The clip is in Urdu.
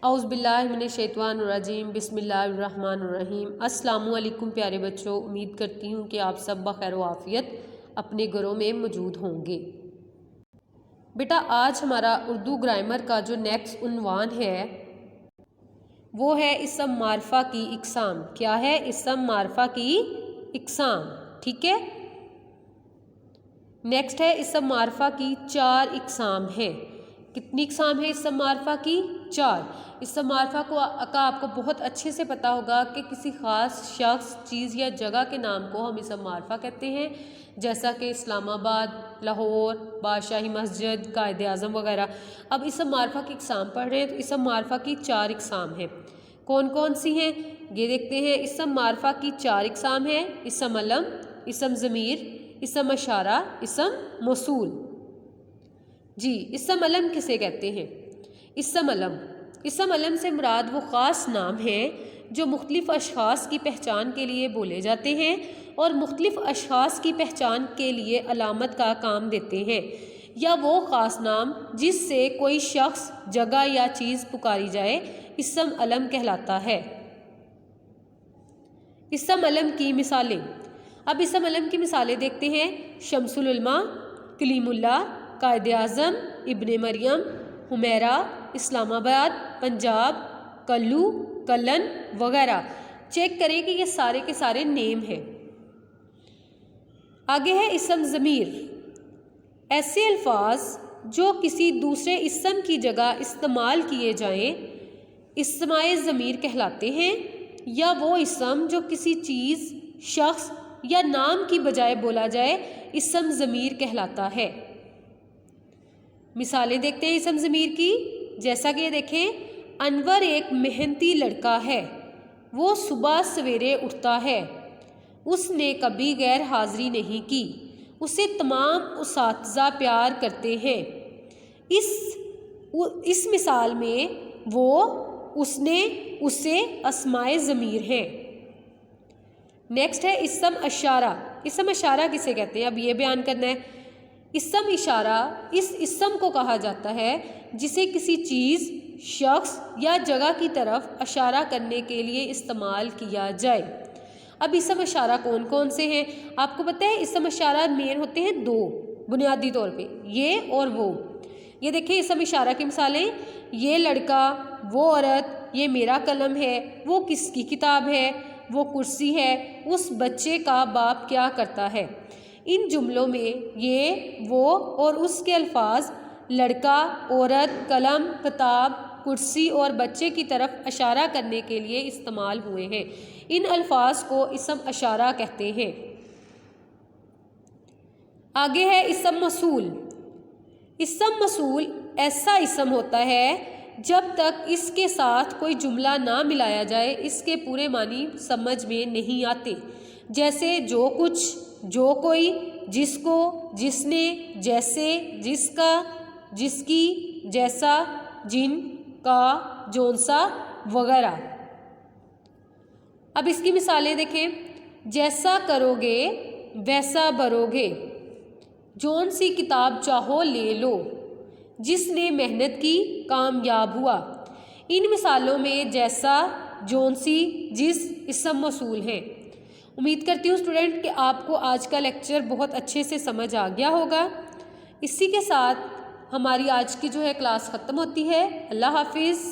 اعوذ باللہ من الشیطان الرجیم، بسم اللہ الرحمن الرحیم۔ السلام علیکم پیارے بچوں، امید کرتی ہوں کہ آپ سب بخیر و عافیت اپنے گھروں میں موجود ہوں گے۔ بیٹا آج ہمارا اردو گرامر کا جو نیکسٹ عنوان ہے وہ ہے اسم معرفہ کی اقسام۔ کیا ہے؟ اسم معرفہ کی اقسام، ٹھیک ہے۔ نیکسٹ ہے اسم معرفہ کی 4 اقسام ہیں۔ کتنی اقسام ہے اسم معرفہ کی؟ 4۔ اسم معرفہ کا آپ کو بہت اچھے سے پتہ ہوگا کہ کسی خاص شخص، چیز یا جگہ کے نام کو ہم اسم معرفہ کہتے ہیں، جیسا کہ اسلام آباد، لاہور، بادشاہی مسجد، قائد اعظم وغیرہ۔ اب اسم معرفہ کی اقسام پڑھ رہے ہیں تو اسم معرفہ کی 4 اقسام ہیں۔ کون کون سی ہیں یہ دیکھتے ہیں۔ اسم معرفہ کی 4 اقسام ہیں: اسم علم، اسم ضمیر، اسم اشارہ، اسم موصول۔ جی اسم علم کسے کہتے ہیں؟ اسم علم سے مراد وہ خاص نام ہیں جو مختلف اشخاص کی پہچان کے لیے بولے جاتے ہیں اور مختلف اشخاص کی پہچان کے لیے علامت کا کام دیتے ہیں، یا وہ خاص نام جس سے کوئی شخص، جگہ یا چیز پکاری جائے اسم علم کہلاتا ہے۔ اسم علم کی مثالیں۔ اب اسم علم کی مثالیں دیکھتے ہیں: شمس العلماء، کلیم اللہ، قائد اعظم، ابن مریم، حمیرہ، اسلام آباد، پنجاب، کلو، کلن وغیرہ۔ چیک کریں کہ یہ سارے کے سارے نیم ہیں۔ آگے ہے اسم ضمیر۔ ایسے الفاظ جو کسی دوسرے اسم کی جگہ استعمال کیے جائیں اسماء ضمیر کہلاتے ہیں، یا وہ اسم جو کسی چیز، شخص یا نام کی بجائے بولا جائے اسم ضمیر کہلاتا ہے۔ مثالیں دیکھتے ہیں اسم ضمیر کی، جیسا کہ یہ دیکھیں: انور ایک محنتی لڑکا ہے، وہ صبح سویرے اٹھتا ہے، اس نے کبھی غیر حاضری نہیں کی، اسے تمام اساتذہ پیار کرتے ہیں۔ اس مثال میں وہ، اس نے، اسے اسماء ضمیر ہیں۔ نیکسٹ ہے اسم اشارہ۔ اسم اشارہ کسے کہتے ہیں؟ اب یہ بیان کرنا ہے۔ اسم اشارہ اس اسم کو کہا جاتا ہے جسے کسی چیز، شخص یا جگہ کی طرف اشارہ کرنے کے لیے استعمال کیا جائے۔ اب اسم اشارہ کون کون سے ہیں؟ آپ کو پتہ ہے اسم اشارہ مین ہوتے ہیں 2 بنیادی طور پہ، یہ اور وہ۔ یہ دیکھیں اسم اشارہ کی مثالیں: یہ لڑکا، وہ عورت، یہ میرا قلم ہے، وہ کس کی کتاب ہے، وہ کرسی ہے، اس بچے کا باپ کیا کرتا ہے۔ ان جملوں میں یہ، وہ اور اس کے الفاظ لڑکا، عورت، قلم، کتاب، کرسی اور بچے کی طرف اشارہ کرنے کے لیے استعمال ہوئے ہیں۔ ان الفاظ کو اسم اشارہ کہتے ہیں۔ آگے ہے اسم موصول۔ اسم موصول ایسا اسم ہوتا ہے جب تک اس کے ساتھ کوئی جملہ نہ ملایا جائے اس کے پورے معنی سمجھ میں نہیں آتے، جیسے جو کچھ، جو کوئی، جس کو، جس نے، جیسے، جس کا، جس کی، جیسا، جن کا، جون سا وغیرہ۔ اب اس کی مثالیں دیکھیں: جیسا کرو گے ویسا بھرو گے، جون سی کتاب چاہو لے لو، جس نے محنت کی کامیاب ہوا۔ ان مثالوں میں جیسا، جون سی، جس اسم موصول ہیں۔ امید کرتی ہوں اسٹوڈنٹ کہ آپ کو آج کا لیکچر بہت اچھے سے سمجھ آ گیا ہوگا۔ اسی کے ساتھ ہماری آج کی جو ہے کلاس ختم ہوتی ہے۔ اللہ حافظ۔